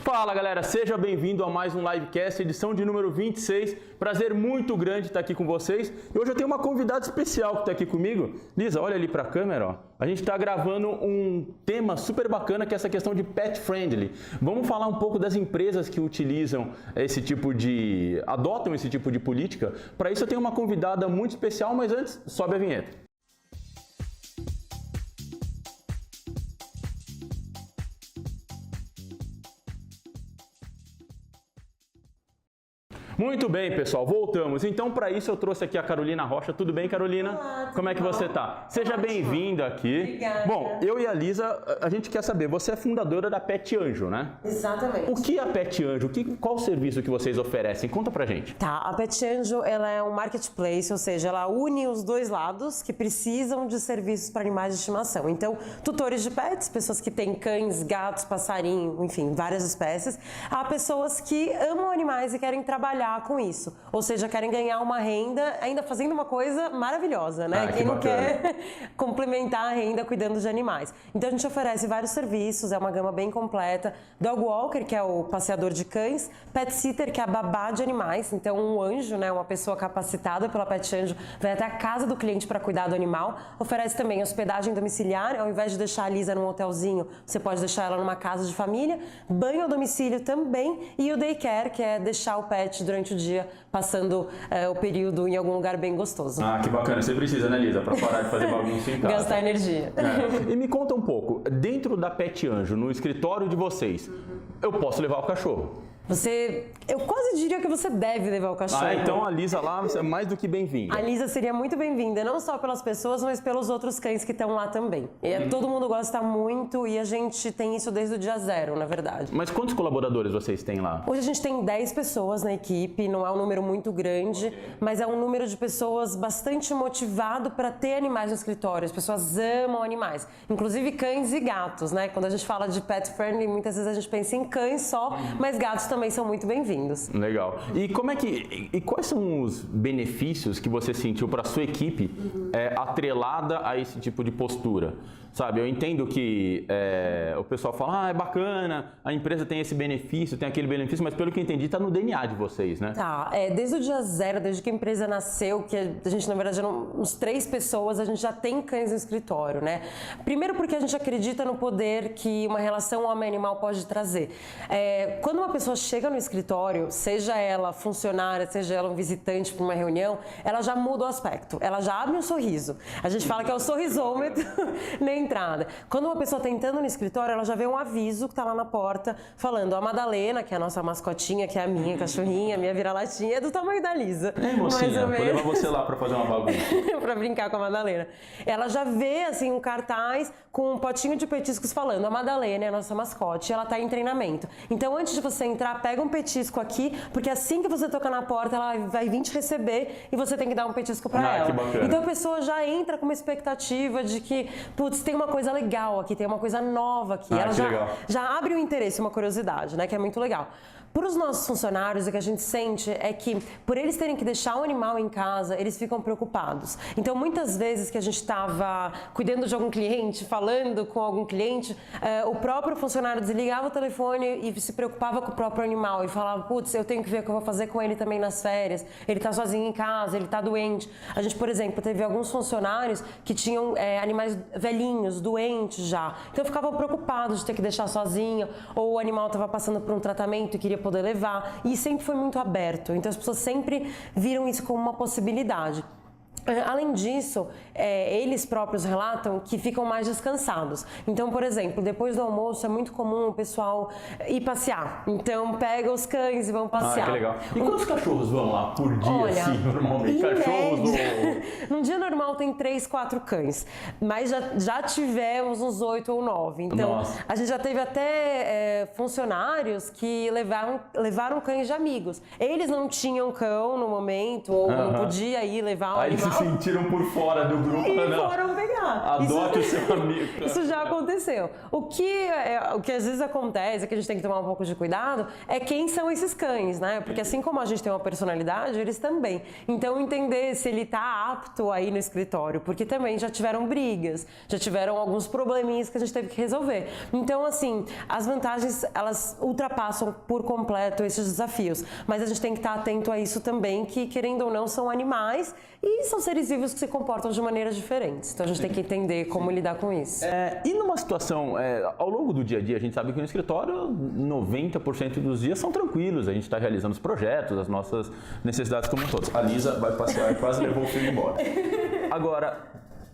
Fala galera, seja bem-vindo a mais um Livecast, edição de número 26. Prazer muito grande estar aqui com vocês. E hoje eu tenho uma convidada especial que está aqui comigo. Lisa, olha ali para a câmera, ó. A gente está gravando um tema super bacana que é essa questão de pet friendly. Vamos falar um pouco das empresas que utilizam adotam esse tipo de política. Para isso eu tenho uma convidada muito especial, mas antes, sobe a vinheta. Muito bem, pessoal, voltamos. Então, para isso, eu trouxe aqui a Carolina Rocha. Tudo bem, Carolina? Olá, como é que você tá? Seja bem-vinda aqui. Obrigada. Bom, eu e a Lisa, a gente quer saber, você é fundadora da Pet Anjo, né? Exatamente. O que é a Pet Anjo? Qual o serviço que vocês oferecem? Conta pra gente. Tá, a Pet Anjo, ela é um marketplace, ou seja, ela une os dois lados que precisam de serviços para animais de estimação. Então, tutores de pets, pessoas que têm cães, gatos, passarinho, enfim, várias espécies. Há pessoas que amam animais e querem trabalhar com isso, ou seja, querem ganhar uma renda ainda fazendo uma coisa maravilhosa, né? Quem não quer complementar a renda cuidando de animais. Então a gente oferece vários serviços, é uma gama bem completa. Dog Walker, que é o passeador de cães, Pet Sitter, que é a babá de animais, então um anjo, né, uma pessoa capacitada pela Pet Anjo, vai até a casa do cliente para cuidar do animal. Oferece também hospedagem domiciliar, ao invés de deixar a Lisa num hotelzinho, você pode deixar ela numa casa de família, banho a domicílio também, e o daycare, que é deixar o pet durante o dia, passando o período em algum lugar bem gostoso. Ah, que bacana. Você precisa, né, Lisa, para parar de fazer bagunça em casa. Gastar energia. É. E me conta um pouco, dentro da Pet Anjo, no escritório de vocês, eu posso levar o cachorro? Eu quase diria que você deve levar o cachorro. Ah, então a Lisa lá é mais do que bem-vinda. A Lisa seria muito bem-vinda, não só pelas pessoas, mas pelos outros cães que estão lá também. Todo mundo gosta muito e a gente tem isso desde o dia zero, na verdade. Mas quantos colaboradores vocês têm lá? Hoje a gente tem 10 pessoas na equipe, não é um número muito grande, mas é um número de pessoas bastante motivado para ter animais no escritório. As pessoas amam animais, inclusive cães e gatos, né? Quando a gente fala de pet friendly, muitas vezes a gente pensa em cães só, mas gatos também são muito bem-vindos. Legal. E quais são os benefícios que você sentiu para a sua equipe atrelada a esse tipo de postura? Sabe, eu entendo que o pessoal fala, é bacana, a empresa tem esse benefício, tem aquele benefício, mas pelo que eu entendi, está no DNA de vocês, né? Tá, desde o dia zero, desde que a empresa nasceu, que a gente, na verdade, eram uns 3 pessoas, a gente já tem cães no escritório, né? Primeiro porque a gente acredita no poder que uma relação homem-animal pode trazer. Quando uma pessoa chega no escritório, seja ela funcionária, seja ela um visitante para uma reunião, ela já muda o aspecto, ela já abre um sorriso. A gente fala que é o sorrisômetro na entrada. Quando uma pessoa está entrando no escritório, ela já vê um aviso que está lá na porta, falando a Madalena, que é a nossa mascotinha, que é a minha cachorrinha, minha vira-latinha, é do tamanho da Lisa. Mocinha, vou levar você lá para fazer uma bagunça. Para brincar com a Madalena. Ela já vê, assim, um cartaz com um potinho de petiscos falando a Madalena é a nossa mascote, ela está em treinamento. Então, antes de você entrar, pega um petisco aqui, porque assim que você tocar na porta, ela vai vir te receber e você tem que dar um petisco para ela. Que bacana. Então, a pessoa já entra com uma expectativa de que, putz, tem uma coisa legal aqui, tem uma coisa nova aqui. Ela já abre o interesse, uma curiosidade, né, que é muito legal. Para os nossos funcionários, o que a gente sente é que, por eles terem que deixar o animal em casa, eles ficam preocupados. Então, muitas vezes que a gente estava cuidando de algum cliente, falando com algum cliente, o próprio funcionário desligava o telefone e se preocupava com o próprio animal e falava, putz, eu tenho que ver o que eu vou fazer com ele também nas férias, ele está sozinho em casa, ele está doente. A gente, por exemplo, teve alguns funcionários que tinham animais velhinhos, doentes já. Então, ficavam preocupados de ter que deixar sozinho, ou o animal estava passando por um tratamento e queria poder levar, e sempre foi muito aberto, então as pessoas sempre viram isso como uma possibilidade. Além disso, eles próprios relatam que ficam mais descansados. Então, por exemplo, depois do almoço é muito comum o pessoal ir passear. Então, pega os cães e vão passear. Que legal. E quantos cachorros vão lá por dia, assim, normalmente? Cachorros num dia normal tem 3, 4 cães, mas já tivemos uns 8 ou 9. Então, a gente já teve até funcionários que levaram cães de amigos. Eles não tinham cão no momento, ou não podia ir levar o animal. Se sentiram por fora do grupo. E foram pegar. Adote o seu amigo. Isso já aconteceu. O que às vezes acontece, que a gente tem que tomar um pouco de cuidado, é quem são esses cães, né? Porque assim como a gente tem uma personalidade, eles também. Então, entender se ele tá apto aí no escritório, porque também já tiveram brigas, já tiveram alguns probleminhas que a gente teve que resolver. Então, assim, as vantagens, elas ultrapassam por completo esses desafios. Mas a gente tem que estar atento a isso também, que, querendo ou não, são animais e são seres vivos que se comportam de maneiras diferentes. Então, a gente tem que entender como lidar com isso. E numa situação, ao longo do dia a dia, a gente sabe que no escritório 90% dos dias são tranquilos, a gente está realizando os projetos, as nossas necessidades como todos. A Lisa vai passear e quase levou o filho embora. Agora,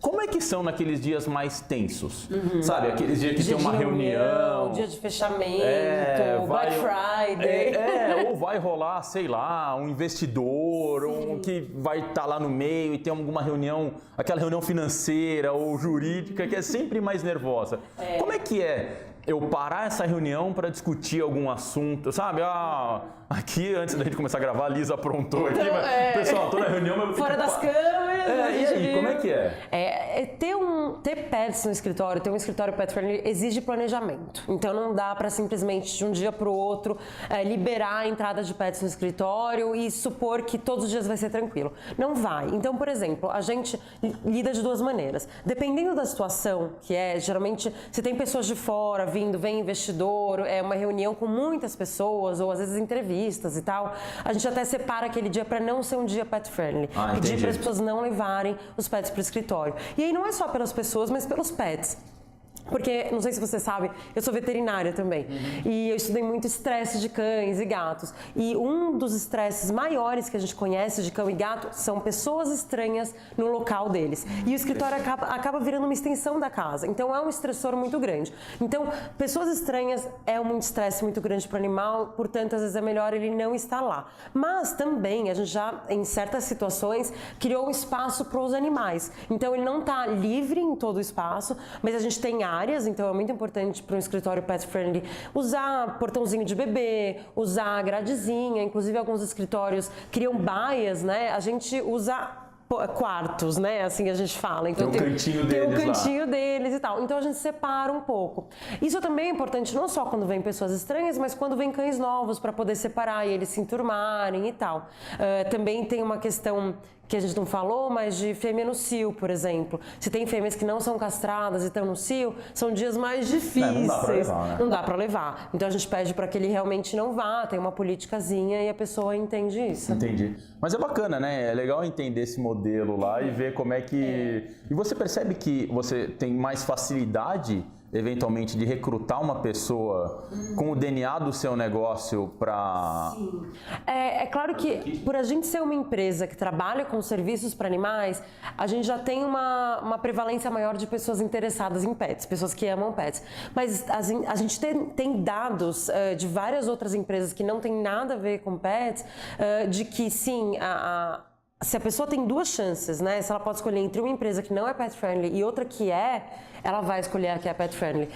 como é que são naqueles dias mais tensos? Sabe, aqueles dias que Dia tem uma de reunião, dia de fechamento, Black Friday. ou vai rolar, sei lá, um investidor, que vai estar lá no meio e tem alguma reunião, aquela reunião financeira ou jurídica que é sempre mais nervosa. Como é que é eu parar essa reunião para discutir algum assunto, sabe? Aqui, antes da gente começar a gravar, a Lisa aprontou aqui, mas, pessoal, tô na reunião, mas... Fora das câmeras... E aí, como é que é? Ter pets no escritório, ter um escritório pet friendly exige planejamento. Então, não dá para simplesmente, de um dia para o outro, liberar a entrada de pets no escritório e supor que todos os dias vai ser tranquilo. Não vai. Então, por exemplo, a gente lida de duas maneiras. Dependendo da situação, que geralmente, se tem pessoas de fora vindo, vem investidor, é uma reunião com muitas pessoas, ou às vezes entrevistas e tal, a gente até separa aquele dia para não ser um dia pet friendly. Pedir para as pessoas não levarem os pets para o escritório. E aí não é só pelas pessoas, mas pelos pets. Porque, não sei se você sabe, eu sou veterinária também. E eu estudei muito estresse de cães e gatos. E um dos estresses maiores que a gente conhece de cão e gato são pessoas estranhas no local deles. E o escritório acaba virando uma extensão da casa. Então, é um estressor muito grande. Então, pessoas estranhas é um estresse muito grande para o animal, portanto, às vezes é melhor ele não estar lá. Mas também, a gente já, em certas situações, criou um espaço para os animais. Então, ele não está livre em todo o espaço, mas a gente tem áreas, então é muito importante para um escritório pet friendly usar portãozinho de bebê, usar gradezinha, inclusive alguns escritórios criam baias, né? A gente usa quartos, né? Assim a gente fala. Então tem um cantinho deles lá. Tem um cantinho deles e tal. Então a gente separa um pouco. Isso também é importante não só quando vem pessoas estranhas, mas quando vem cães novos para poder separar e eles se enturmarem e tal. Também tem uma questão que a gente não falou, mas de fêmea no cio, por exemplo. Se tem fêmeas que não são castradas e estão no cio, são dias mais difíceis. Não dá pra levar, né? Não dá pra levar. Então a gente pede para que ele realmente não vá, tem uma politicazinha e a pessoa entende isso. Entendi. Mas é bacana, né? É legal entender esse modelo lá e ver como é que... E você percebe que você tem mais facilidade eventualmente de recrutar uma pessoa com o DNA do seu negócio para... Sim. É claro que por a gente ser uma empresa que trabalha com serviços para animais, a gente já tem uma prevalência maior de pessoas interessadas em pets, pessoas que amam pets. Mas a gente tem dados de várias outras empresas que não tem nada a ver com pets, de que sim, se a pessoa tem duas chances, né? Se ela pode escolher entre uma empresa que não é pet friendly e outra que ela vai escolher a que é pet friendly.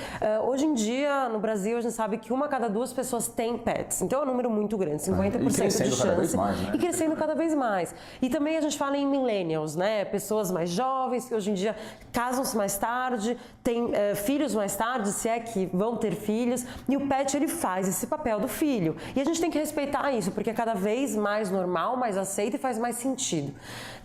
Hoje em dia, no Brasil, a gente sabe que uma a cada duas pessoas tem pets. Então é um número muito grande, 50% de chance. Cada vez mais, né? E crescendo cada vez mais. E também a gente fala em millennials, né? Pessoas mais jovens que hoje em dia casam-se mais tarde, têm filhos mais tarde, se é que vão ter filhos. E o pet, ele faz esse papel do filho. E a gente tem que respeitar isso, porque é cada vez mais normal, mais aceito e faz mais sentido.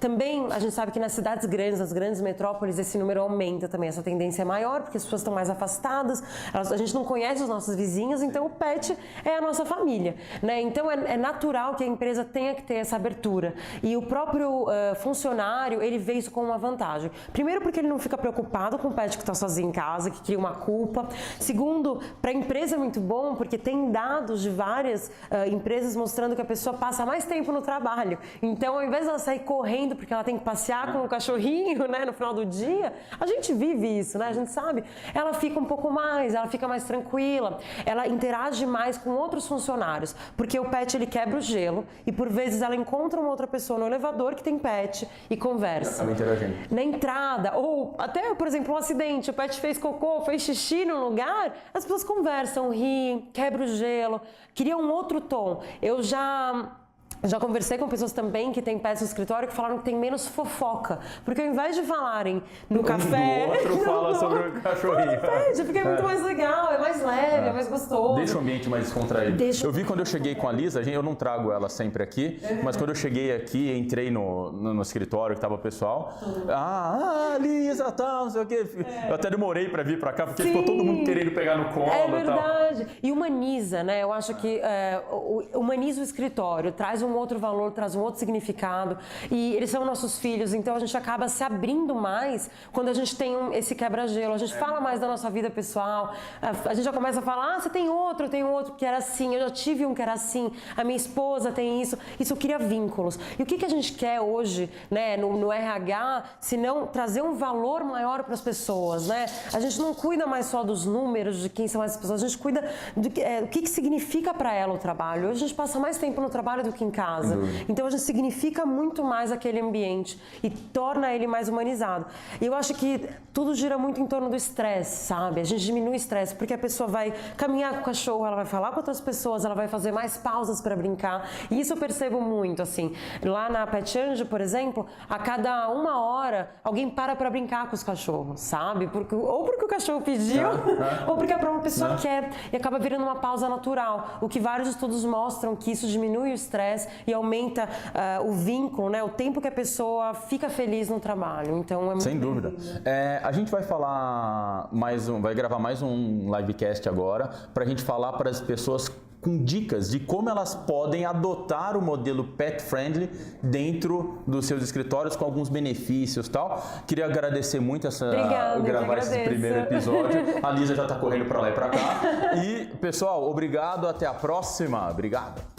Também a gente sabe que nas cidades grandes, nas grandes metrópoles, esse número aumenta também, essa tendência é maior, porque as pessoas estão mais afastadas, a gente não conhece os nossos vizinhos, então o pet é a nossa família, né? Então é natural que a empresa tenha que ter essa abertura. E o próprio funcionário, ele vê isso como uma vantagem. Primeiro, porque ele não fica preocupado com o pet que está sozinho em casa, que cria uma culpa. Segundo, para a empresa é muito bom, porque tem dados de várias empresas mostrando que a pessoa passa mais tempo no trabalho. Então, ao invés de ela sair correndo porque ela tem que passear com o cachorrinho, né, no final do dia, a gente vive isso, né? A gente sabe. Ela fica um pouco mais, ela fica mais tranquila, ela interage mais com outros funcionários, porque o pet, ele quebra o gelo e, por vezes, ela encontra uma outra pessoa no elevador que tem pet e conversa. Ela interagindo. Na entrada, ou até, por exemplo, um acidente, o pet fez cocô, fez xixi no lugar, as pessoas conversam, riem, quebra o gelo, criam um outro tom. Eu já Já conversei com pessoas também que têm pets no escritório que falaram que tem menos fofoca. Porque ao invés de falarem no café... O outro fala sobre o cachorrinho. Porque é muito mais legal, é mais leve, é mais gostoso. Deixa o ambiente mais descontraído. Eu vi quando eu cheguei com a Lisa, eu não trago ela sempre aqui, mas quando eu cheguei aqui, entrei no escritório que tava o pessoal. Lisa, tal, não sei o quê. Eu até demorei para vir para cá, porque ficou todo mundo querendo pegar no colo. É verdade. Tal. E humaniza, né? Eu acho que humaniza o escritório, traz um outro valor, traz um outro significado. E eles são nossos filhos, então a gente acaba se abrindo mais quando a gente tem esse quebra-gelo. A gente fala mais da nossa vida pessoal, a gente já começa a falar, você tem outro, eu tenho outro que era assim, eu já tive um que era assim, a minha esposa tem isso. Isso cria vínculos. E o que a gente quer hoje, né, no RH, se não trazer um valor maior para as pessoas, né? A gente não cuida mais só dos números, de quem são essas pessoas, a gente cuida do que significa para ela o trabalho. Hoje a gente passa mais tempo no trabalho do que em casa. Então a gente significa muito mais aquele ambiente e torna ele mais humanizado. E eu acho que tudo gira muito em torno do estresse, sabe? A gente diminui o estresse porque a pessoa vai caminhar com o cachorro, ela vai falar com outras pessoas, ela vai fazer mais pausas para brincar. E isso eu percebo muito, assim. Lá na Pet Anjo, por exemplo, a cada 1 hora alguém para brincar com os cachorros, sabe? Ou porque o cachorro pediu, ou porque a própria pessoa quer. E acaba virando uma pausa natural. O que vários estudos mostram que isso diminui o estresse e aumenta o vínculo, né? O tempo que a pessoa fica feliz no trabalho. Então é muito sem dúvida. A gente vai falar vai gravar mais um livecast agora para a gente falar para as pessoas com dicas de como elas podem adotar o modelo pet friendly dentro dos seus escritórios com alguns benefícios e tal. Queria agradecer muito gravar esse primeiro episódio. A Lisa já está correndo para lá e para cá. E pessoal, obrigado, até a próxima. Obrigado.